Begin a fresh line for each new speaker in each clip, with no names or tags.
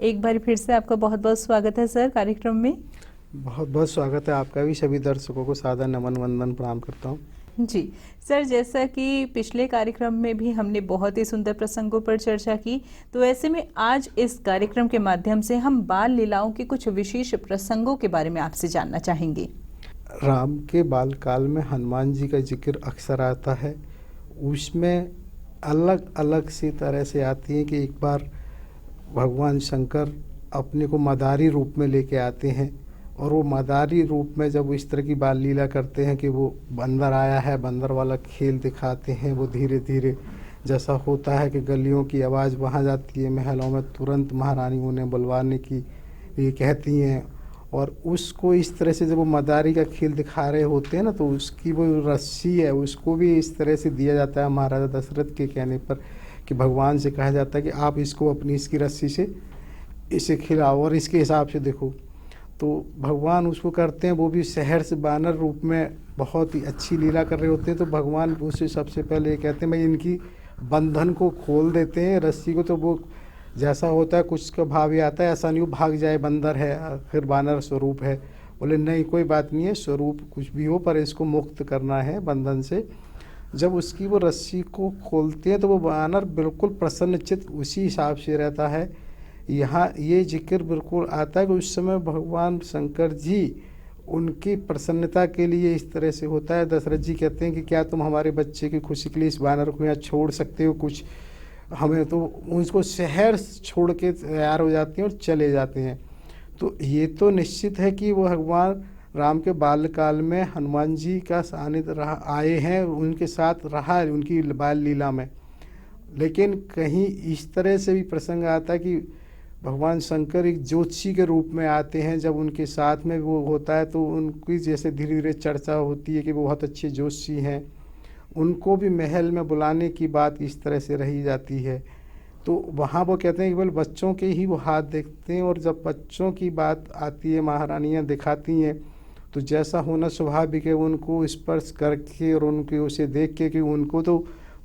एक बार फिर से आपका बहुत बहुत स्वागत है सर कार्यक्रम में।
बहुत बहुत स्वागत है आपका भी। सभी दर्शकों को सादर नमन वंदन प्रणाम करता हूँ।
जी सर, जैसा कि पिछले कार्यक्रम में भी हमने बहुत ही सुंदर प्रसंगों पर चर्चा की, तो ऐसे में आज इस कार्यक्रम के माध्यम से हम बाल लीलाओं के कुछ विशेष प्रसंगों के बारे में आपसे जानना चाहेंगे।
राम के बाल काल में हनुमान जी का जिक्र अक्सर आता है। उसमें अलग अलग सी तरह से आती है कि एक बार भगवान शंकर अपने को मदारी रूप में लेके आते हैं, और वो मदारी रूप में जब इस तरह की बाल लीला करते हैं कि वो बंदर आया है, बंदर वाला खेल दिखाते हैं। वो धीरे धीरे जैसा होता है कि गलियों की आवाज़ वहाँ जाती है, महलों में तुरंत महारानी उन्हें बुलवाने की ये कहती हैं। और उसको इस तरह से जब वो मदारी का खेल दिखा रहे होते हैं ना, तो उसकी वो रस्सी है उसको भी इस तरह से दिया जाता है महाराजा दशरथ के कहने पर, कि भगवान से कहा जाता है कि आप इसको अपनी इसकी रस्सी से इसे खिलाओ और इसके हिसाब से देखो। तो भगवान उसको करते हैं। वो भी शहर से बानर रूप में बहुत ही अच्छी लीला कर रहे होते हैं। तो भगवान उससे सबसे पहले ये कहते हैं भाई इनकी बंधन को खोल देते हैं, रस्सी को। तो वो जैसा होता है कुछ का भाव ये आता है, ऐसा नहीं वो भाग जाए, बंदर है आखिर बानर स्वरूप है। बोले नहीं कोई बात नहीं है, स्वरूप कुछ भी हो पर इसको मुक्त करना है बंधन से। जब उसकी वो रस्सी को खोलते हैं तो वो बानर बिल्कुल प्रसन्नचित्त उसी हिसाब से रहता है। यहाँ ये जिक्र बिल्कुल आता है कि उस समय भगवान शंकर जी उनकी प्रसन्नता के लिए इस तरह से होता है। दशरथ जी कहते हैं कि क्या तुम हमारे बच्चे की खुशी के लिए इस बानर को यहाँ छोड़ सकते हो कुछ हमें, तो उसको शहर छोड़ के तैयार हो जाते हैं और चले जाते हैं। तो ये तो निश्चित है कि वो भगवान राम के बाल्यकाल में हनुमान जी का सानिध्य रहा आए हैं, उनके साथ रहा है उनकी बाल लीला में। लेकिन कहीं इस तरह से भी प्रसंग आता है कि भगवान शंकर एक ज्योतिषी के रूप में आते हैं। जब उनके साथ में वो होता है तो उनकी जैसे धीरे धीरे चर्चा होती है कि वो बहुत अच्छे ज्योतिषी हैं, उनको भी महल में बुलाने की बात इस तरह से रही जाती है। तो वहाँ वो कहते हैं कि केवल बच्चों के ही वो हाथ देखते हैं, और जब बच्चों की बात आती है महारानियाँ दिखाती हैं तो जैसा होना स्वाभाविक है उनको स्पर्श करके और उनके उसे देख के कि उनको तो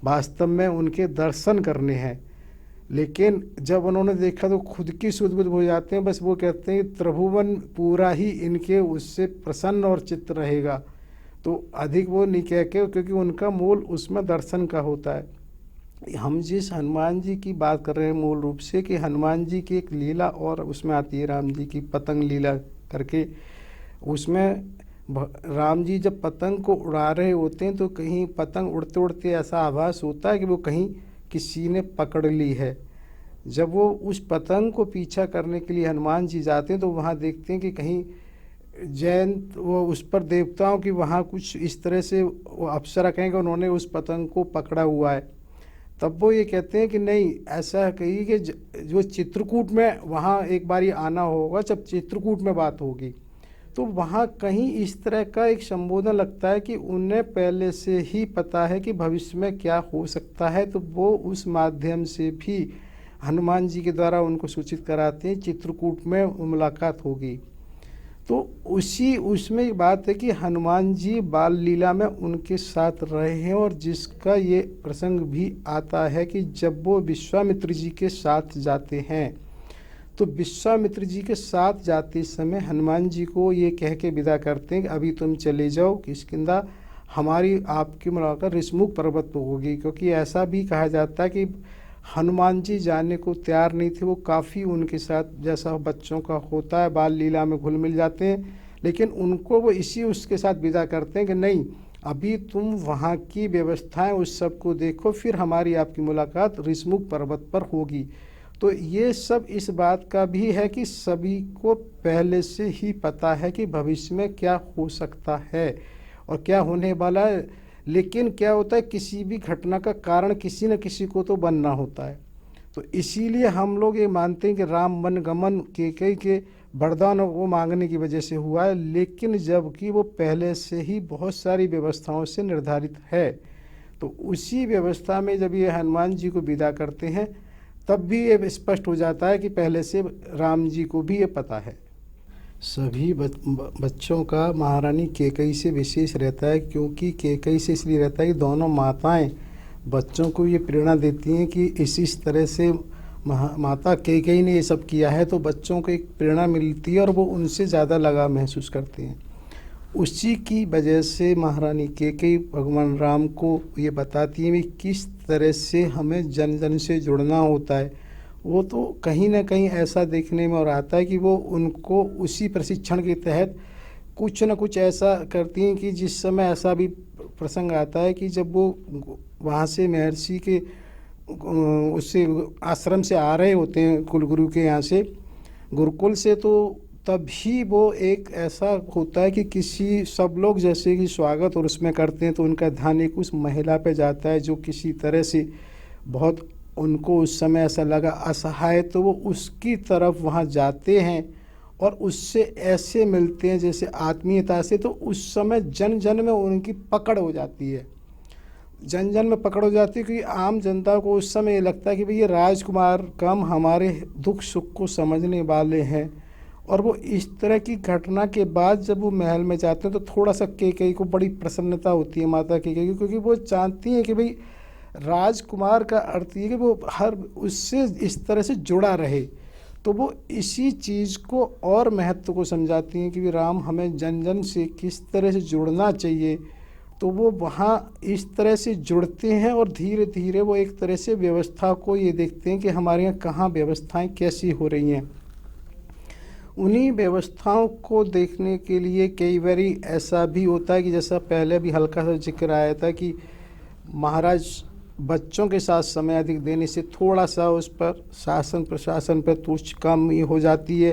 वास्तव में उनके दर्शन करने हैं। लेकिन जब उन्होंने देखा तो खुद की सुध-बुध हो जाते हैं। बस वो कहते हैं त्रिभुवन पूरा ही इनके उससे प्रसन्न और चित्त रहेगा। तो अधिक वो नहीं कह के, क्योंकि उनका मूल उसमें दर्शन का होता है। हम जिस हनुमान जी की बात कर रहे हैं मूल रूप से, कि हनुमान जी की एक लीला और उसमें आती है राम जी की पतंग लीला करके। उसमें राम जी जब पतंग को उड़ा रहे होते हैं तो कहीं पतंग उड़ते उड़ते ऐसा आभास होता है कि वो कहीं किसी ने पकड़ ली है। जब वो उस पतंग को पीछा करने के लिए हनुमान जी जाते हैं तो वहाँ देखते हैं कि कहीं जैन वो उस पर देवताओं की वहाँ कुछ इस तरह से वो अप्सरा कहेंगे उन्होंने उस पतंग को पकड़ा हुआ है। तब वो ये कहते हैं कि नहीं ऐसा कही कि जो चित्रकूट में वहाँ एक बार आना होगा, जब चित्रकूट में बात होगी तो वहाँ कहीं इस तरह का एक संबोधन लगता है कि उन्हें पहले से ही पता है कि भविष्य में क्या हो सकता है। तो वो उस माध्यम से भी हनुमान जी के द्वारा उनको सूचित कराते हैं चित्रकूट में मुलाकात होगी। तो उसी उसमें एक बात है कि हनुमान जी बाल लीला में उनके साथ रहे हैं, और जिसका ये प्रसंग भी आता है कि जब वो विश्वामित्र जी के साथ जाते हैं तो विश्वामित्र जी के साथ जाते समय हनुमान जी को ये कह के विदा करते हैं कि अभी तुम चले जाओ किष्किंधा, हमारी आपकी मुलाकात ऋषमुख पर्वत पर होगी। क्योंकि ऐसा भी कहा जाता है कि हनुमान जी जाने को तैयार नहीं थे। वो काफ़ी उनके साथ जैसा बच्चों का होता है बाल लीला में घुल मिल जाते हैं, लेकिन उनको वो इसी उसके साथ विदा करते हैं कि नहीं अभी तुम वहाँ की व्यवस्थाएं उस सब को देखो, फिर हमारी आपकी मुलाकात ऋषमुख पर्वत पर होगी। तो ये सब इस बात का भी है कि सभी को पहले से ही पता है कि भविष्य में क्या हो सकता है और क्या होने वाला है। लेकिन क्या होता है किसी भी घटना का कारण किसी न किसी को तो बनना होता है। तो इसीलिए हम लोग ये मानते हैं कि राम वन गमन कैकेयी के वरदान वो मांगने की वजह से हुआ है, लेकिन जबकि वो पहले से ही बहुत सारी व्यवस्थाओं से निर्धारित है। तो उसी व्यवस्था में जब ये हनुमान जी को विदा करते हैं तब भी ये स्पष्ट हो जाता है कि पहले से राम जी को भी ये पता है। सभी बच्चों का महारानी कैकेयी से विशेष रहता है, क्योंकि कैकेयी से इसलिए रहता है कि दोनों माताएं बच्चों को ये प्रेरणा देती हैं कि इस तरह से माता कैकेयी ने ये सब किया है, तो बच्चों को एक प्रेरणा मिलती है और वो उनसे ज़्यादा लगाव महसूस करते हैं। उसी की वजह से महारानी कैकेयी भगवान राम को ये बताती हैं कि किस तरह से हमें जन जन से जुड़ना होता है। वो तो कहीं ना कहीं ऐसा देखने में और आता है कि वो उनको उसी प्रशिक्षण के तहत कुछ न कुछ ऐसा करती हैं कि जिस समय ऐसा भी प्रसंग आता है कि जब वो वहाँ से महर्षि के उससे आश्रम से आ रहे होते हैं, कुलगुरु के यहाँ से, गुरुकुल से, तो तभी वो एक ऐसा होता है कि किसी सब लोग जैसे कि स्वागत और उसमें करते हैं, तो उनका ध्यान एक उस महिला पे जाता है जो किसी तरह से बहुत उनको उस समय ऐसा लगा असहाय, तो वो उसकी तरफ वहाँ जाते हैं और उससे ऐसे मिलते हैं जैसे आत्मीयता से। तो उस समय जन जन में उनकी पकड़ हो जाती है, जन जन में पकड़ हो जाती है, क्योंकि आम जनता को उस समय ये लगता है कि भाई ये राजकुमार कम हमारे दुख सुख को समझने वाले हैं। और वो इस तरह की घटना के बाद जब वो महल में जाते हैं तो थोड़ा सा कैकेयी को बड़ी प्रसन्नता होती है, माता कैकेयी की, क्योंकि वो चाहती हैं कि भाई राजकुमार का अर्थ ये कि वो हर उससे इस तरह से जुड़ा रहे। तो वो इसी चीज़ को और महत्व को समझाती हैं कि राम हमें जन जन से किस तरह से जुड़ना चाहिए। तो वो वहाँ इस तरह से जुड़ते हैं और धीरे धीरे वो एक तरह से व्यवस्था को ये देखते हैं कि हमारे यहाँ कहाँ व्यवस्थाएं कैसी हो रही हैं। उन्हीं व्यवस्थाओं को देखने के लिए कई बारी ऐसा भी होता है कि जैसा पहले भी हल्का सा जिक्र आया था कि महाराज बच्चों के साथ समय अधिक देने से थोड़ा सा उस पर शासन प्रशासन पर तुच्छ कम ही हो जाती है।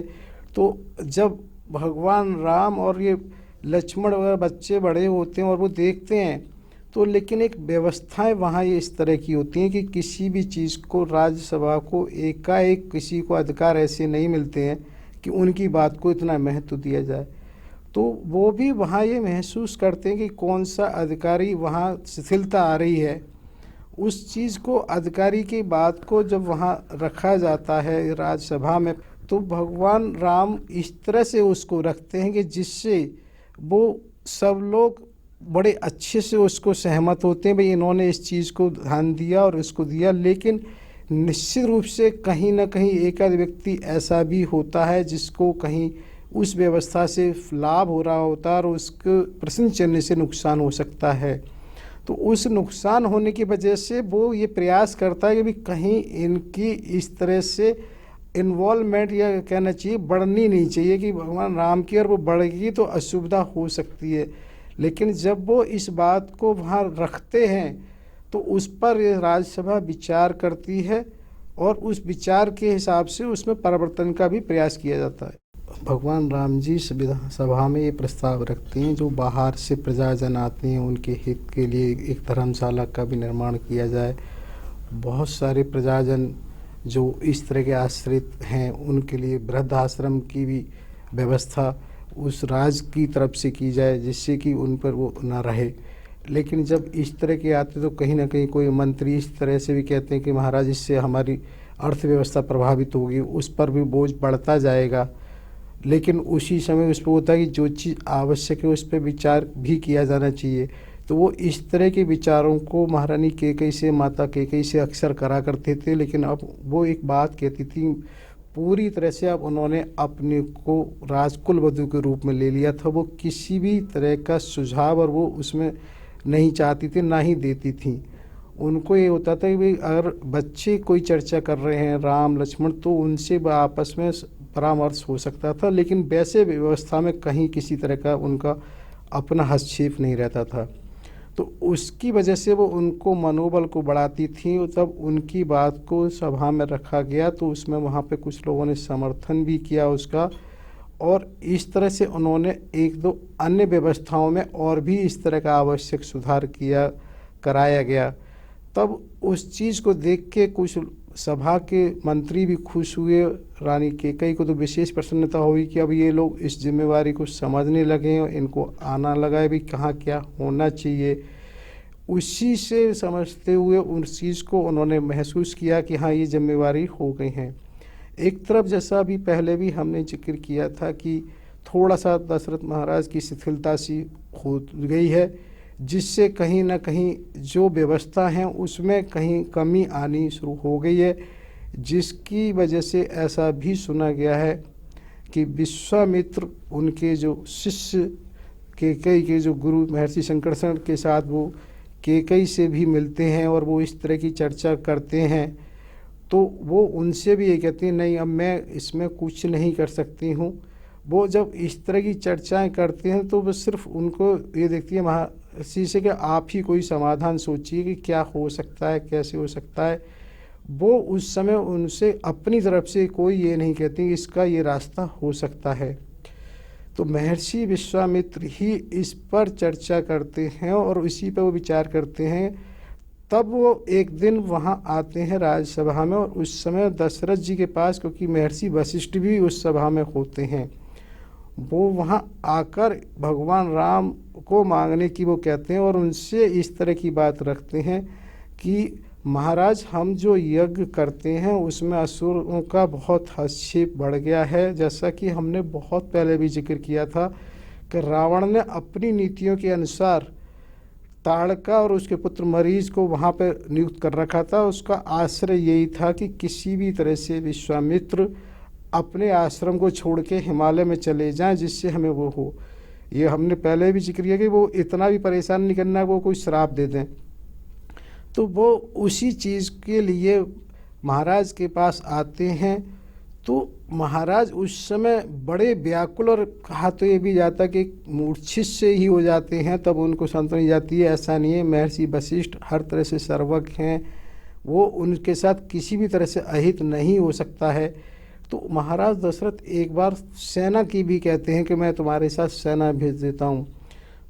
तो जब भगवान राम और ये लक्ष्मण वगैरह बच्चे बड़े होते हैं और वो देखते हैं, तो लेकिन एक व्यवस्थाएं वहाँ ये इस तरह की होती हैं कि किसी भी चीज़ को राज्यसभा को एकाएक किसी को अधिकार ऐसे नहीं मिलते हैं कि उनकी बात को इतना महत्व दिया जाए। तो वो भी वहाँ ये महसूस करते हैं कि कौन सा अधिकारी वहाँ शिथिलता आ रही है, उस चीज़ को अधिकारी की बात को जब वहाँ रखा जाता है राज्यसभा में, तो भगवान राम इस तरह से उसको रखते हैं कि जिससे वो सब लोग बड़े अच्छे से उसको सहमत होते हैं, भाई इन्होंने इस चीज़ को ध्यान दिया और इसको दिया। लेकिन निश्चित रूप से कहीं ना कहीं एक आध व्यक्ति ऐसा भी होता है जिसको कहीं उस व्यवस्था से लाभ हो रहा होता है और उसको प्रश्न चलने से नुकसान हो सकता है। तो उस नुकसान होने की वजह से वो ये प्रयास करता है कि भी कहीं इनकी इस तरह से इन्वॉल्वमेंट या कहना चाहिए बढ़नी नहीं चाहिए कि भगवान राम की, और वो बढ़ेगी तो असुविधा हो सकती है। लेकिन जब वो इस बात को वहाँ रखते हैं तो उस पर राज्यसभा विचार करती है और उस विचार के हिसाब से उसमें परिवर्तन का भी प्रयास किया जाता है। भगवान राम जी विधानसभा में ये प्रस्ताव रखते हैं जो बाहर से प्रजाजन आते हैं उनके हित के लिए एक धर्मशाला का भी निर्माण किया जाए। बहुत सारे प्रजाजन जो इस तरह के आश्रित हैं उनके लिए वृद्धाश्रम की भी व्यवस्था उस राज्य की तरफ से की जाए जिससे कि उन पर वो ना रहे। लेकिन जब इस तरह के आते तो कहीं ना कहीं कोई मंत्री इस तरह से भी कहते हैं कि महाराज इससे हमारी अर्थव्यवस्था प्रभावित होगी, उस पर भी बोझ बढ़ता जाएगा। लेकिन उसी समय उस पर होता है कि जो चीज़ आवश्यक है उस पर विचार भी किया जाना चाहिए। तो वो इस तरह के विचारों को महारानी कैकेयी से, माता कैकेयी से अक्सर करा करते थे। लेकिन अब वो एक बात कहती थी, पूरी तरह से अब उन्होंने अपने को राजकुल वधू के रूप में ले लिया था। वो किसी भी तरह का सुझाव और वो उसमें नहीं चाहती थी, ना ही देती थी। उनको ये होता था कि भाई अगर बच्चे कोई चर्चा कर रहे हैं राम लक्ष्मण, तो उनसे आपस में परामर्श हो सकता था, लेकिन वैसे व्यवस्था में कहीं किसी तरह का उनका अपना हस्तक्षेप नहीं रहता था। तो उसकी वजह से वो उनको मनोबल को बढ़ाती थी। तब उनकी बात को सभा में रखा गया तो उसमें वहाँ पे कुछ लोगों ने समर्थन भी किया उसका, और इस तरह से उन्होंने एक दो अन्य व्यवस्थाओं में और भी इस तरह का आवश्यक सुधार कराया गया। तब उस चीज़ को देख के कुछ सभा के मंत्री भी खुश हुए। रानी कैकेयी को तो विशेष प्रसन्नता हुई कि अब ये लोग इस जिम्मेवारी को समझने लगे हैं, इनको आना लगा है भी कहाँ क्या होना चाहिए। उसी से समझते हुए उस चीज़ को उन्होंने महसूस किया कि हाँ ये जिम्मेवारी हो गई हैं। एक तरफ जैसा भी पहले भी हमने जिक्र किया था कि थोड़ा सा दशरथ महाराज की शिथिलता सी हो गई है, जिससे कहीं ना कहीं जो व्यवस्था है उसमें कहीं कमी आनी शुरू हो गई है। जिसकी वजह से ऐसा भी सुना गया है कि विश्वामित्र उनके जो शिष्य केकई के जो गुरु महर्षि शंकरषण के साथ वो केकई से भी मिलते हैं और वो इस तरह की चर्चा करते हैं, तो वो उनसे भी ये कहती हैं नहीं अब मैं इसमें कुछ नहीं कर सकती हूँ। वो जब इस तरह की चर्चाएं करते हैं तो वो सिर्फ उनको ये देखती है महर्षि से कि आप ही कोई समाधान सोचिए कि क्या हो सकता है, कैसे हो सकता है। वो उस समय उनसे अपनी तरफ से कोई ये नहीं कहती कि इसका ये रास्ता हो सकता है। तो महर्षि विश्वामित्र ही इस पर चर्चा करते हैं और इसी पर वो विचार करते हैं। तब वो एक दिन वहाँ आते हैं राजसभा में, और उस समय दशरथ जी के पास, क्योंकि महर्षि वशिष्ठ भी उस सभा में होते हैं, वो वहाँ आकर भगवान राम को मांगने की वो कहते हैं और उनसे इस तरह की बात रखते हैं कि महाराज हम जो यज्ञ करते हैं उसमें असुरों का बहुत हस्तक्षेप बढ़ गया है। जैसा कि हमने बहुत पहले भी जिक्र किया था कि रावण ने अपनी नीतियों के अनुसार ताड़का और उसके पुत्र मरीच को वहाँ पर नियुक्त कर रखा था। उसका आश्रय यही था कि किसी भी तरह से विश्वामित्र अपने आश्रम को छोड़ के हिमालय में चले जाएं, जिससे हमें वो हो। ये हमने पहले भी जिक्र किया कि वो इतना भी परेशान नहीं करना वो कोई श्राप दे दें। तो वो उसी चीज़ के लिए महाराज के पास आते हैं। तो महाराज उस समय बड़े व्याकुल, और कहा तो ये भी जाता कि मूर्छित से ही हो जाते हैं, तब उनको सांत्वना जाती है। ऐसा नहीं है, महर्षि वशिष्ठ हर तरह से सर्वज्ञ हैं, वो उनके साथ किसी भी तरह से अहित नहीं हो सकता है। तो महाराज दशरथ एक बार सेना की भी कहते हैं कि मैं तुम्हारे साथ सेना भेज देता हूँ।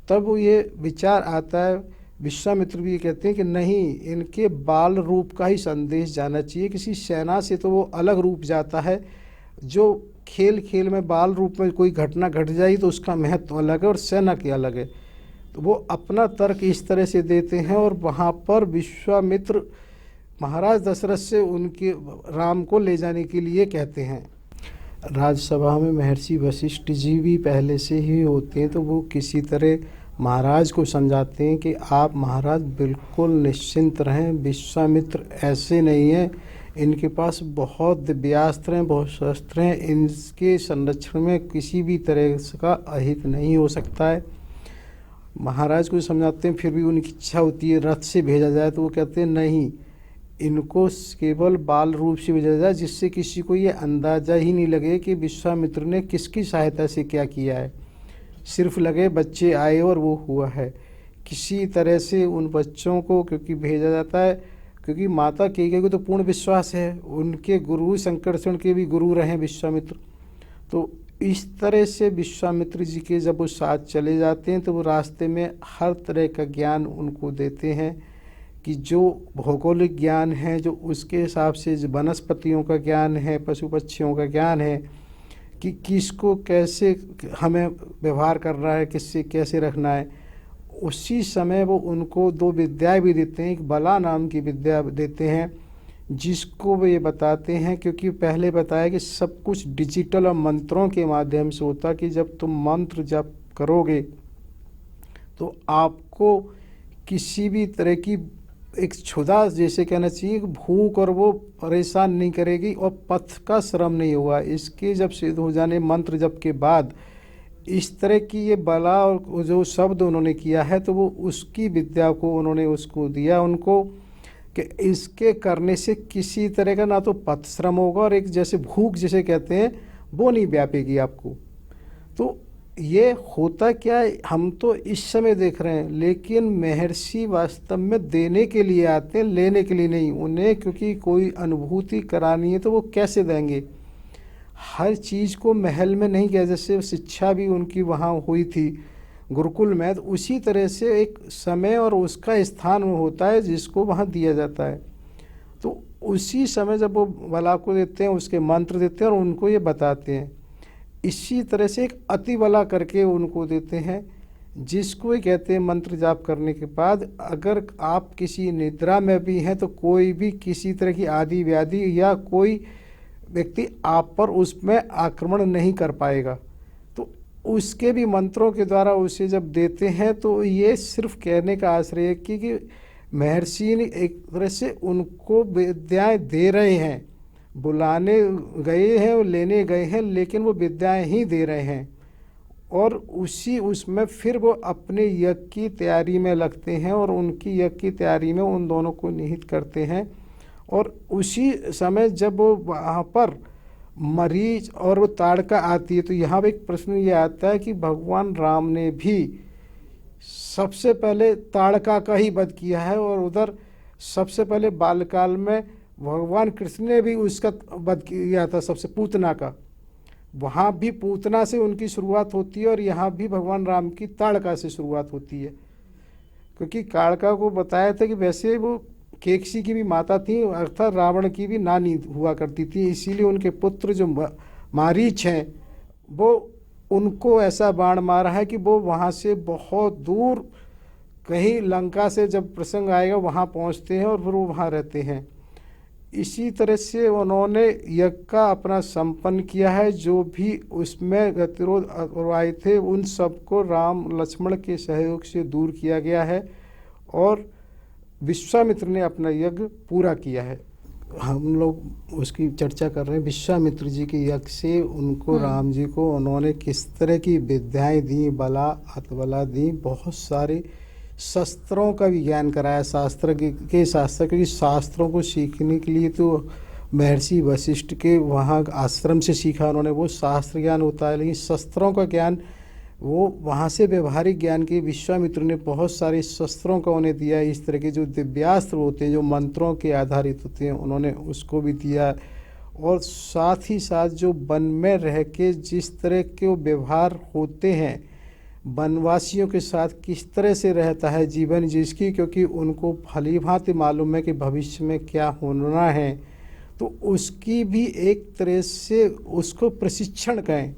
तब ये विचार आता है, विश्वामित्र भी ये कहते हैं कि नहीं, इनके बाल रूप का ही संदेश जाना चाहिए। किसी सेना से तो वो अलग रूप जाता है, जो खेल खेल में बाल रूप में कोई घटना घट जाए तो उसका महत्व अलग है और सेना के अलग है। तो वो अपना तर्क इस तरह से देते हैं और वहाँ पर विश्वामित्र महाराज दशरथ से उनके राम को ले जाने के लिए कहते हैं। राजसभा में महर्षि वशिष्ठ जी भी पहले से ही होते हैं, तो वो किसी तरह महाराज को समझाते हैं कि आप महाराज बिल्कुल निश्चिंत रहें, विश्वामित्र ऐसे नहीं हैं, इनके पास बहुत दिव्यास्त्र हैं, बहुत शस्त्र हैं, इनके संरक्षण में किसी भी तरह का अहित नहीं हो सकता है। महाराज को समझाते हैं, फिर भी उनकी इच्छा होती है रथ से भेजा जाए, तो वो कहते हैं नहीं, इनको केवल बाल रूप से भेजा जाए, जिससे किसी को ये अंदाज़ा ही नहीं लगे कि विश्वामित्र ने किसकी सहायता से क्या किया है। सिर्फ लगे बच्चे आए और वो हुआ है। किसी तरह से उन बच्चों को क्योंकि भेजा जाता है, क्योंकि माता केकई को तो पूर्ण विश्वास है, उनके गुरु शंकरषण के भी गुरु रहे विश्वामित्र। तो इस तरह से विश्वामित्र जी के जब वो साथ चले जाते हैं तो वो रास्ते में हर तरह का ज्ञान उनको देते हैं, कि जो भौगोलिक ज्ञान है, जो उसके हिसाब से वनस्पतियों का ज्ञान है, पशु पक्षियों का ज्ञान है, कि किसको कैसे हमें व्यवहार करना है, किससे कैसे रखना है। उसी समय वो उनको दो विद्याएं भी देते हैं। एक बला नाम की विद्या देते हैं, जिसको वो ये बताते हैं, क्योंकि पहले बताया कि सब कुछ डिजिटल और मंत्रों के माध्यम से होता, कि जब तुम मंत्र जप करोगे तो आपको किसी भी तरह की एक क्षुधा जैसे कहना चाहिए, भूख और वो परेशान नहीं करेगी और पथ का श्रम नहीं होगा। इसके जब सिद्ध हो जाने मंत्र जप के बाद इस तरह की ये बला और जो शब्द उन्होंने किया है, तो वो उसकी विद्या को उन्होंने उसको दिया उनको, कि इसके करने से किसी तरह का ना तो पथ श्रम होगा और एक जैसे भूख जिसे कहते हैं वो नहीं व्यापेगी आपको। तो ये होता क्या है, हम तो इस समय देख रहे हैं, लेकिन महर्षि वास्तव में देने के लिए आते हैं, लेने के लिए नहीं। उन्हें क्योंकि कोई अनुभूति करानी है तो वो कैसे देंगे। हर चीज़ को महल में नहीं किया, जैसे शिक्षा भी उनकी वहाँ हुई थी गुरुकुल में, तो उसी तरह से एक समय और उसका स्थान होता है जिसको वहाँ दिया जाता है। तो उसी समय जब वो बला को देते हैं, उसके मंत्र देते हैं और उनको ये बताते हैं। इसी तरह से एक अति बला करके उनको देते हैं, जिसको ये कहते हैं मंत्र जाप करने के बाद अगर आप किसी निद्रा में भी हैं तो कोई भी किसी तरह की आदि व्याधि या कोई व्यक्ति आप पर उसमें आक्रमण नहीं कर पाएगा। तो उसके भी मंत्रों के द्वारा उसे जब देते हैं तो ये सिर्फ कहने का आश्रय है कि महर्षि ने एक तरह से उनको विद्याएं दे रहे हैं, बुलाने गए हैं और लेने गए हैं, लेकिन वो विद्याएं ही दे रहे हैं। और उसमें फिर वो अपने यज्ञ की तैयारी में लगते हैं और उनकी यज्ञ की तैयारी में उन दोनों को निहित करते हैं। और उसी समय जब वो वहाँ पर मरीच और वो ताड़का आती है, तो यहाँ पे एक प्रश्न ये आता है कि भगवान राम ने भी सबसे पहले ताड़का का ही वध किया है, और उधर सबसे पहले बालकाल में भगवान कृष्ण ने भी उसका वध किया था, सबसे पूतना का। वहाँ भी पूतना से उनकी शुरुआत होती है और यहाँ भी भगवान राम की ताड़का से शुरुआत होती है। क्योंकि काड़का को बताया था कि वैसे वो केकसी की भी माता थी, अर्थात रावण की भी नानी हुआ करती थी, इसीलिए उनके पुत्र जो मारीच हैं वो उनको ऐसा बाण मारा है कि वो वहाँ से बहुत दूर कहीं लंका से जब प्रसंग आएगा वहाँ पहुँचते हैं और फिर वो वहाँ रहते हैं। इसी तरह से उन्होंने यज्ञ का अपना संपन्न किया है। जो भी उसमें गतिरोध आए थे उन सबको राम लक्ष्मण के सहयोग से दूर किया गया है और विश्वामित्र ने अपना यज्ञ पूरा किया है। हम लोग उसकी चर्चा कर रहे हैं विश्वामित्र जी के यज्ञ से उनको राम जी को उन्होंने किस तरह की विद्याएं दी, बला अतबला दी, बहुत सारे शस्त्रों का भी ज्ञान कराया, शास्त्र के शास्त्र, क्योंकि शास्त्रों को सीखने के लिए तो महर्षि वशिष्ठ के वहाँ आश्रम से सीखा उन्होंने, वो शास्त्र ज्ञान होता है, लेकिन शस्त्रों का ज्ञान वो वहाँ से व्यवहारिक ज्ञान के विश्वामित्र ने बहुत सारे शस्त्रों का उन्हें दिया। इस तरह के जो दिव्यास्त्र होते हैं जो मंत्रों के आधारित होते हैं उन्होंने उसको भी दिया। और साथ ही साथ जो वन में रह के जिस तरह के व्यवहार होते हैं वनवासियों के साथ, किस तरह से रहता है जीवन जिसकी, क्योंकि उनको भली भांति मालूम है कि भविष्य में क्या होना है, तो उसकी भी एक तरह से उसको प्रशिक्षण कहें।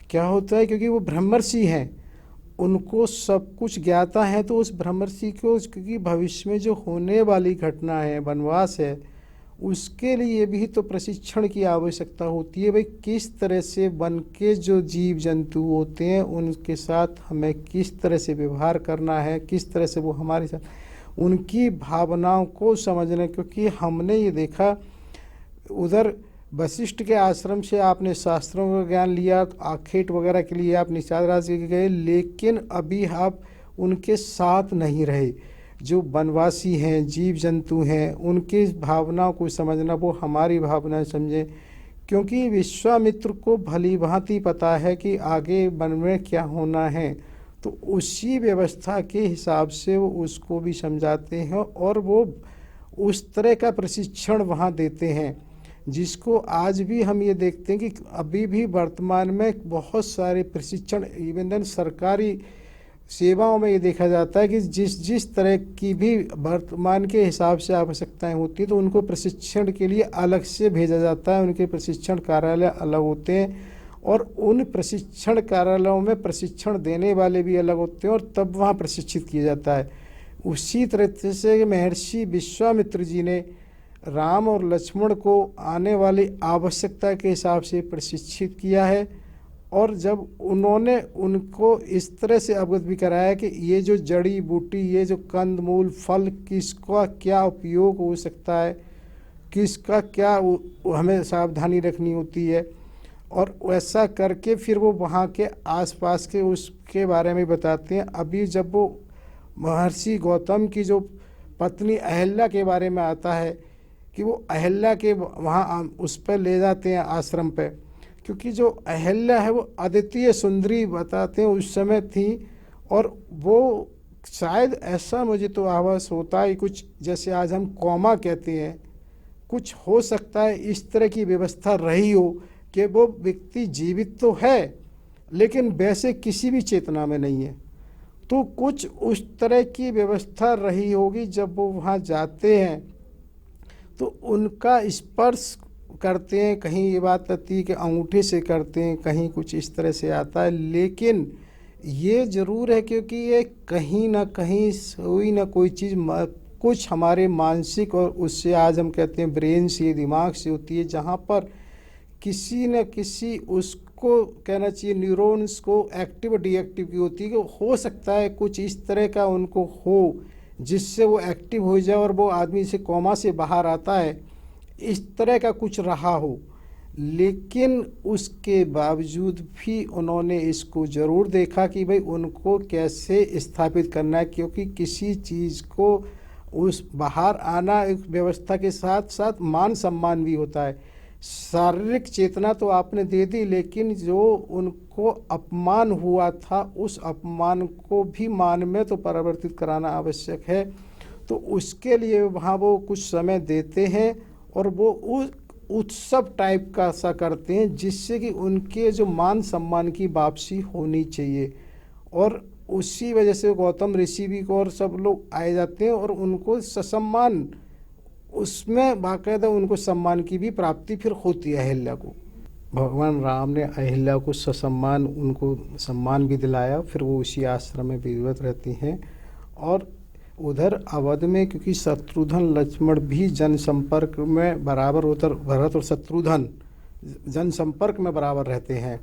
क्या होता है, क्योंकि वो ब्रह्मर्षि हैं, उनको सब कुछ ज्ञाता है, तो उस ब्रह्मर्षि को क्योंकि भविष्य में जो होने वाली घटना है, वनवास है, उसके लिए भी तो प्रशिक्षण की आवश्यकता होती है। भाई किस तरह से वन के जो जीव जंतु होते हैं उनके साथ हमें किस तरह से व्यवहार करना है, किस तरह से वो हमारे साथ उनकी भावनाओं को समझना। क्योंकि हमने ये देखा उधर वशिष्ठ के आश्रम से आपने शास्त्रों का ज्ञान लिया, आखेट वगैरह के लिए आप निषाद राज के गए, लेकिन अभी आप उनके साथ नहीं रहे। जो वनवासी हैं, जीव जंतु हैं, उनकी भावनाओं को समझना, वो हमारी भावनाएं समझें। क्योंकि विश्वामित्र को भली भांति पता है कि आगे वन में क्या होना है, तो उसी व्यवस्था के हिसाब से वो उसको भी समझाते हैं और वो उस तरह का प्रशिक्षण वहाँ देते हैं, जिसको आज भी हम ये देखते हैं कि अभी भी वर्तमान में बहुत सारे प्रशिक्षण इवन सरकारी सेवाओं में ये देखा जाता है कि जिस तरह की भी वर्तमान के हिसाब से आवश्यकताएं होती हैं तो उनको प्रशिक्षण के लिए अलग से भेजा जाता है। उनके प्रशिक्षण कार्यालय अलग होते हैं और उन प्रशिक्षण कार्यालयों में प्रशिक्षण देने वाले भी अलग होते हैं और तब वहाँ प्रशिक्षित किया जाता है। उसी तरह से महर्षि विश्वामित्र जी ने राम और लक्ष्मण को आने वाली आवश्यकता के हिसाब से प्रशिक्षित किया है। और जब उन्होंने उनको इस तरह से अवगत भी कराया कि ये जो जड़ी बूटी, ये जो कंद मूल फल, किसका क्या उपयोग हो सकता है, किसका क्या हमें सावधानी रखनी होती है, और वैसा करके फिर वो वहाँ के आसपास के उसके बारे में बताते हैं। अभी जब वो महर्षि गौतम की जो पत्नी अहल्या के बारे में आता है कि वो अहल्या के वहाँ उस पर ले जाते हैं आश्रम पे, क्योंकि जो अहल्या है वो अद्वितीय सुंदरी बताते हैं उस समय थी, और वो शायद ऐसा मुझे तो आभास होता है कुछ जैसे आज हम कौमा कहते हैं, कुछ हो सकता है इस तरह की व्यवस्था रही हो कि वो व्यक्ति जीवित तो है लेकिन वैसे किसी भी चेतना में नहीं है। तो कुछ उस तरह की व्यवस्था रही होगी। जब वो वहाँ जाते हैं तो उनका स्पर्श करते हैं, कहीं ये बात आती है कि अंगूठे से करते हैं, कहीं कुछ इस तरह से आता है, लेकिन ये ज़रूर है क्योंकि ये कहीं ना कहीं कोई ना कोई चीज़ कुछ हमारे मानसिक और उससे आज हम कहते हैं ब्रेन से, दिमाग से होती है, जहाँ पर किसी न किसी उसको कहना चाहिए न्यूरॉन्स को एक्टिव डीएक्टिव की होती है कि हो सकता है कुछ इस तरह का उनको हो जिससे वो एक्टिव हो जाए और वो आदमी से कोमा से बाहर आता है। इस तरह का कुछ रहा हो, लेकिन उसके बावजूद भी उन्होंने इसको ज़रूर देखा कि भाई उनको कैसे स्थापित करना है, क्योंकि किसी चीज़ को उस बाहर आना एक व्यवस्था के साथ साथ मान सम्मान भी होता है। शारीरिक चेतना तो आपने दे दी, लेकिन जो उनको अपमान हुआ था उस अपमान को भी मान में तो परिवर्तित कराना आवश्यक है। तो उसके लिए वहाँ वो कुछ समय देते हैं और वो उस उत्सव टाइप का सा करते हैं, जिससे कि उनके जो मान सम्मान की वापसी होनी चाहिए। और उसी वजह से गौतम ऋषि भी को और सब लोग आए जाते हैं और उनको ससम्मान, उसमें बाकायदा उनको सम्मान की भी प्राप्ति फिर होती है अहिल्या को। भगवान राम ने अहिल्या को ससम्मान, उनको सम्मान भी दिलाया, फिर वो उसी आश्रम में विधिवत रहती हैं। और उधर अवध में क्योंकि शत्रुघ्न लक्ष्मण भी जनसंपर्क में बराबर, उधर भरत और शत्रुघ्न जनसंपर्क में बराबर रहते हैं,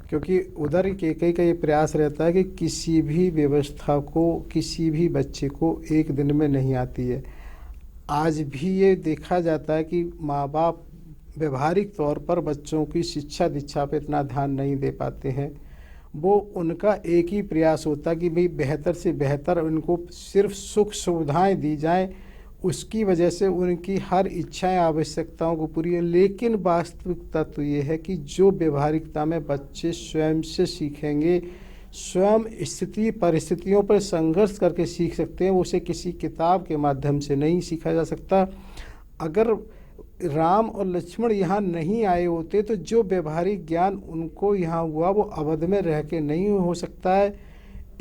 क्योंकि उधर कैकेयी का ये प्रयास रहता है कि किसी भी व्यवस्था को किसी भी बच्चे को एक दिन में नहीं आती है। आज भी ये देखा जाता है कि माँ बाप व्यवहारिक तौर पर बच्चों की शिक्षा दीक्षा पे इतना ध्यान नहीं दे पाते हैं। वो उनका एक ही प्रयास होता है कि भाई बेहतर से बेहतर उनको सिर्फ सुख सुविधाएं दी जाएं, उसकी वजह से उनकी हर इच्छाएं आवश्यकताओं को पूरी है। लेकिन वास्तविकता तो ये है कि जो व्यवहारिकता में बच्चे स्वयं से सीखेंगे, स्वयं स्थिति परिस्थितियों पर संघर्ष करके सीख सकते हैं, उसे किसी किताब के माध्यम से नहीं सीखा जा सकता। अगर राम और लक्ष्मण यहाँ नहीं आए होते तो जो व्यवहारिक ज्ञान उनको यहाँ हुआ वो अवध में रह के नहीं हो सकता है।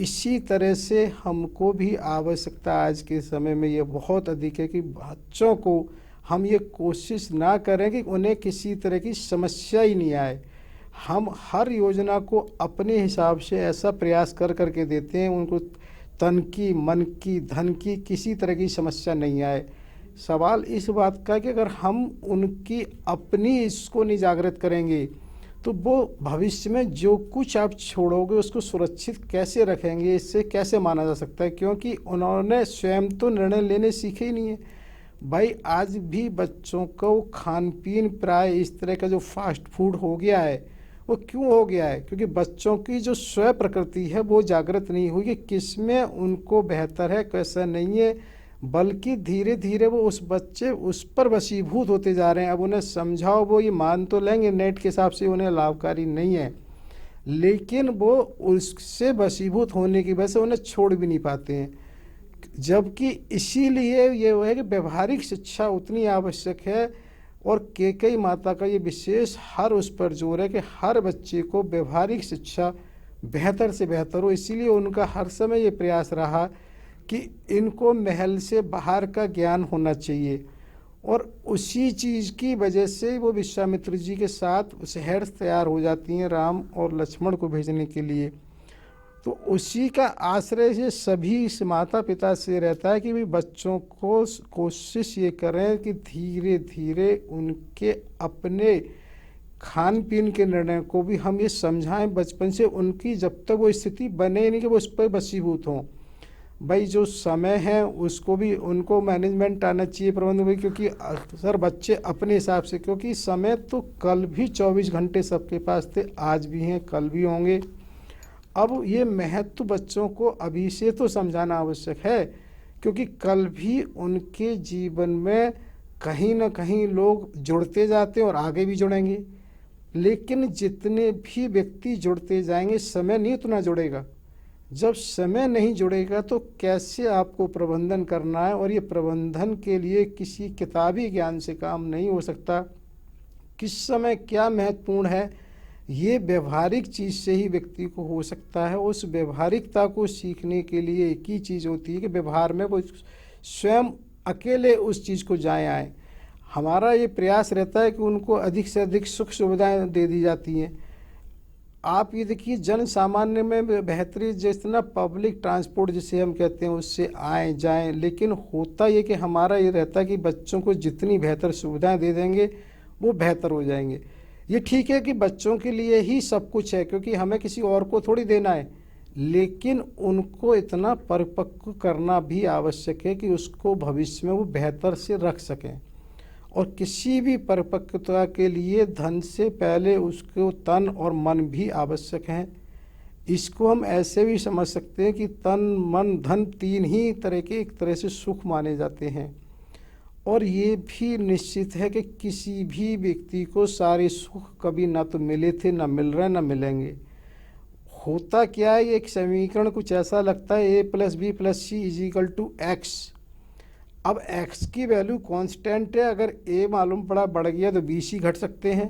इसी तरह से हमको भी आवश्यकता आज के समय में ये बहुत अधिक है कि बच्चों को हम ये कोशिश ना करें कि उन्हें किसी तरह की समस्या ही नहीं आए। हम हर योजना को अपने हिसाब से ऐसा प्रयास कर करके देते हैं उनको तन की, मन की, धन की किसी तरह की समस्या नहीं आए। सवाल इस बात का कि अगर हम उनकी अपनी इसको नहीं जागृत करेंगे तो वो भविष्य में जो कुछ आप छोड़ोगे उसको सुरक्षित कैसे रखेंगे, इससे कैसे माना जा सकता है, क्योंकि उन्होंने स्वयं तो निर्णय लेने सीखे ही नहीं है। भाई आज भी बच्चों को खान पीन प्राय इस तरह का जो फास्ट फूड हो गया है, वो क्यों हो गया है? क्योंकि बच्चों की जो स्व प्रकृति है वो जागृत नहीं हुई कि किस में उनको बेहतर है कैसा नहीं है, बल्कि धीरे धीरे वो उस बच्चे उस पर वशीभूत होते जा रहे हैं। अब उन्हें समझाओ वो ये मान तो लेंगे नेट के हिसाब से उन्हें लाभकारी नहीं है, लेकिन वो उससे वशीभूत होने की वजह से उन्हें छोड़ भी नहीं पाते हैं। जबकि इसीलिए ये वो है कि व्यवहारिक शिक्षा उतनी आवश्यक है और कैकेयी माता का ये विशेष हर उस पर जोर है कि हर बच्चे को व्यवहारिक शिक्षा बेहतर से बेहतर हो। इसीलिए उनका हर समय ये प्रयास रहा कि इनको महल से बाहर का ज्ञान होना चाहिए। और उसी चीज़ की वजह से वो विश्वामित्र जी के साथ शहर तैयार हो जाती हैं राम और लक्ष्मण को भेजने के लिए। तो उसी का आश्रय से सभी माता पिता से रहता है कि भी बच्चों को कोशिश ये करें कि धीरे धीरे उनके अपने खान पीन के निर्णय को भी हम ये समझाएं बचपन से, उनकी जब तक वो स्थिति बने नहीं कि वो उस पर वशीभूत हों। भाई जो समय है उसको भी उनको मैनेजमेंट आना चाहिए, प्रबंध भी, क्योंकि अक्सर बच्चे अपने हिसाब से, क्योंकि समय तो कल भी 24 घंटे सबके पास थे, आज भी हैं, कल भी होंगे। अब ये महत्व बच्चों को अभी से तो समझाना आवश्यक है, क्योंकि कल भी उनके जीवन में कहीं ना कहीं लोग जुड़ते जाते हैं और आगे भी जुड़ेंगे। लेकिन जितने भी व्यक्ति जुड़ते जाएंगे समय नहीं उतना जुड़ेगा। जब समय नहीं जुड़ेगा तो कैसे आपको प्रबंधन करना है, और ये प्रबंधन के लिए किसी किताबी ज्ञान से काम नहीं हो सकता। किस समय क्या महत्वपूर्ण है ये व्यवहारिक चीज़ से ही व्यक्ति को हो सकता है। उस व्यवहारिकता को सीखने के लिए एक ही चीज़ होती है कि व्यवहार में वो स्वयं अकेले उस चीज़ को जाए आए। हमारा ये प्रयास रहता है कि उनको अधिक से अधिक सुख सुविधाएं दे दी जाती हैं। आप ये देखिए जन सामान्य में बेहतरी, जितना पब्लिक ट्रांसपोर्ट जिसे हम कहते हैं उससे आए जाएं, लेकिन होता ये कि हमारा ये रहता है कि बच्चों को जितनी बेहतर सुविधाएं दे देंगे वो बेहतर हो जाएंगे। ये ठीक है कि बच्चों के लिए ही सब कुछ है, क्योंकि हमें किसी और को थोड़ी देना है, लेकिन उनको इतना परिपक्व करना भी आवश्यक है कि उसको भविष्य में वो बेहतर से रख सकें। और किसी भी परिपक्वता के लिए धन से पहले उसको तन और मन भी आवश्यक हैं। इसको हम ऐसे भी समझ सकते हैं कि तन मन धन तीन ही तरह के एक तरह से सुख माने जाते हैं। और ये भी निश्चित है कि किसी भी व्यक्ति को सारे सुख कभी ना तो मिले थे, ना मिल रहे, ना मिलेंगे। होता क्या है, एक समीकरण कुछ ऐसा लगता है a + b + c = x। अब x की वैल्यू कांस्टेंट है, अगर a मालूम पड़ा बढ़ गया तो bc घट सकते हैं,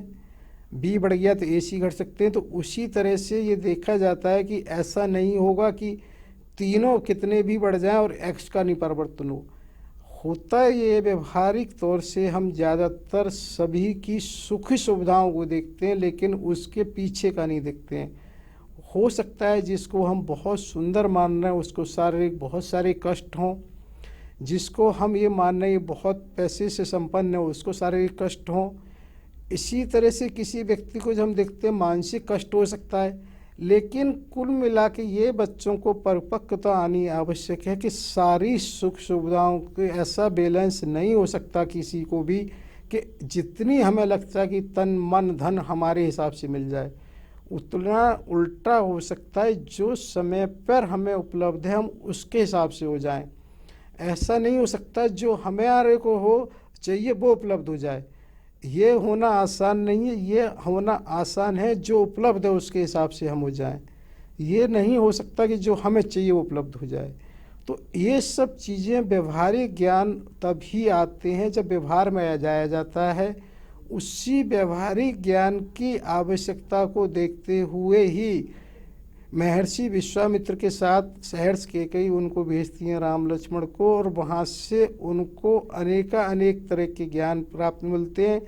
b बढ़ गया तो ac घट सकते हैं। तो उसी तरह से ये देखा जाता है कि ऐसा नहीं होगा कि तीनों कितने भी बढ़ जाएं और x का नहीं परिवर्तन हो। होता है ये व्यवहारिक तौर से हम ज़्यादातर सभी की सुख सुविधाओं को देखते हैं, लेकिन उसके पीछे का नहीं देखते हैं। हो सकता है जिसको हम बहुत सुंदर मान रहे हैं उसको शारीरिक बहुत सारे कष्ट हों, जिसको हम ये मान रहे हैं बहुत पैसे से संपन्न है उसको शारीरिक कष्ट हों। इसी तरह से किसी व्यक्ति को जब हम देखते हैं मानसिक कष्ट हो सकता है। लेकिन कुल मिला के ये बच्चों को परिपक्वता आनी आवश्यक है कि सारी सुख सुविधाओं के ऐसा बैलेंस नहीं हो सकता किसी को भी कि जितनी हमें लगता है कि तन मन धन हमारे हिसाब से मिल जाए, उतना उल्टा हो सकता है। जो समय पर हमें उपलब्ध है हम उसके हिसाब से हो जाएं। ऐसा नहीं हो सकता जो हमारे को हो चाहिए वो उपलब्ध हो जाए। ये होना आसान नहीं है, ये होना आसान है जो उपलब्ध है उसके हिसाब से हम हो जाएं। ये नहीं हो सकता कि जो हमें चाहिए वो उपलब्ध हो जाए। तो ये सब चीज़ें व्यवहारिक ज्ञान तभी आते हैं जब व्यवहार में आ जाया जाता है। उसी व्यवहारिक ज्ञान की आवश्यकता को देखते हुए ही महर्षि विश्वामित्र के साथ सहर्ष कैकेयी उनको भेजती हैं राम लक्ष्मण को, और वहाँ से उनको अनेक तरह के ज्ञान प्राप्त मिलते हैं।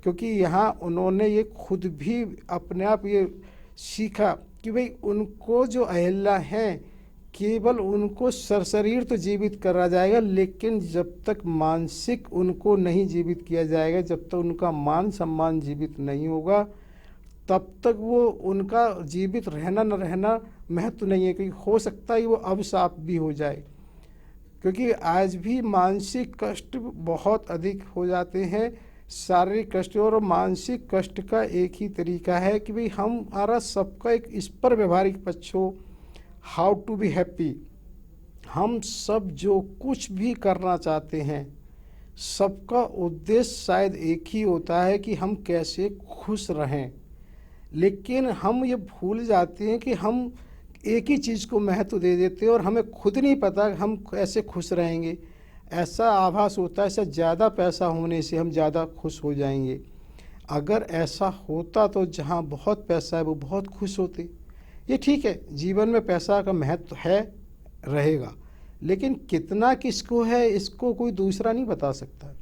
क्योंकि यहाँ उन्होंने ये खुद भी अपने आप ये सीखा कि भाई उनको जो अहिल्या हैं केवल उनको शरीर तो जीवित करा जाएगा, लेकिन जब तक मानसिक उनको नहीं जीवित किया जाएगा, जब तक उनका मान सम्मान जीवित नहीं होगा तब तक वो उनका जीवित रहना न रहना महत्व नहीं है। क्योंकि हो सकता है वो अभिशाप भी हो जाए, क्योंकि आज भी मानसिक कष्ट बहुत अधिक हो जाते हैं। शारीरिक कष्ट और मानसिक कष्ट का एक ही तरीका है कि भाई हमारा सबका एक इस पर व्यवहारिक पक्ष हो, हाउ टू बी हैप्पी। हम सब जो कुछ भी करना चाहते हैं सबका उद्देश्य शायद एक ही होता है कि हम कैसे खुश रहें, लेकिन हम ये भूल जाते हैं कि हम एक ही चीज़ को महत्व दे देते हैं और हमें खुद नहीं पता हम कैसे खुश रहेंगे। ऐसा आभास होता है ऐसा ज़्यादा पैसा होने से हम ज़्यादा खुश हो जाएंगे। अगर ऐसा होता तो जहाँ बहुत पैसा है वो बहुत खुश होते। ये ठीक है, जीवन में पैसा का महत्व है रहेगा, लेकिन कितना किसको है इसको कोई दूसरा नहीं बता सकता।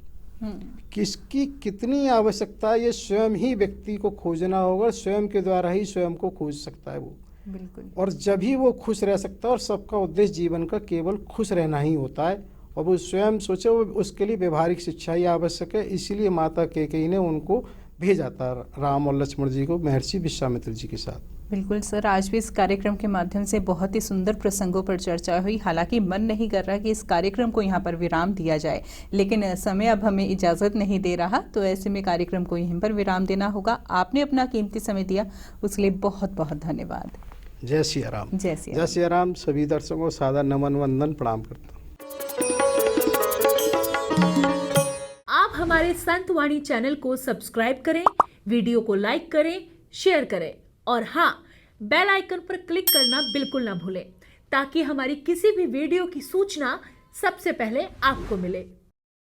किसकी कितनी आवश्यकता है ये स्वयं ही व्यक्ति को खोजना होगा, स्वयं के द्वारा ही स्वयं को खोज सकता है वो।
बिल्कुल।
और जब ही वो खुश रह सकता है, और सबका उद्देश्य जीवन का केवल खुश रहना ही होता है, और वो स्वयं सोचे वो उसके लिए व्यवहारिक शिक्षा ही आवश्यक है। इसीलिए माता कैकेयी ने उनको भेजा था राम और लक्ष्मण जी को महर्षि विश्वामित्र जी के साथ।
बिल्कुल सर, आज भी इस कार्यक्रम के माध्यम से बहुत ही सुंदर प्रसंगों पर चर्चा हुई। हालांकि मन नहीं कर रहा कि इस कार्यक्रम को यहाँ पर विराम दिया जाए, लेकिन समय अब हमें इजाज़त नहीं दे रहा, तो ऐसे में कार्यक्रम को यहीं पर विराम देना होगा। आपने अपना कीमती समय दिया, उसके लिए बहुत बहुत धन्यवाद।
जय सिया राम।
जय
सिया राम। सभी दर्शकों को सादर नमन वंदन प्रणाम करता हूँ।
आप हमारे संत वाणी चैनल को सब्सक्राइब करें, वीडियो को लाइक करें, शेयर करें, और हाँ, बेल आइकन पर क्लिक करना बिल्कुल ना भूलें, ताकि हमारी किसी भी वीडियो की सूचना सबसे पहले आपको मिले।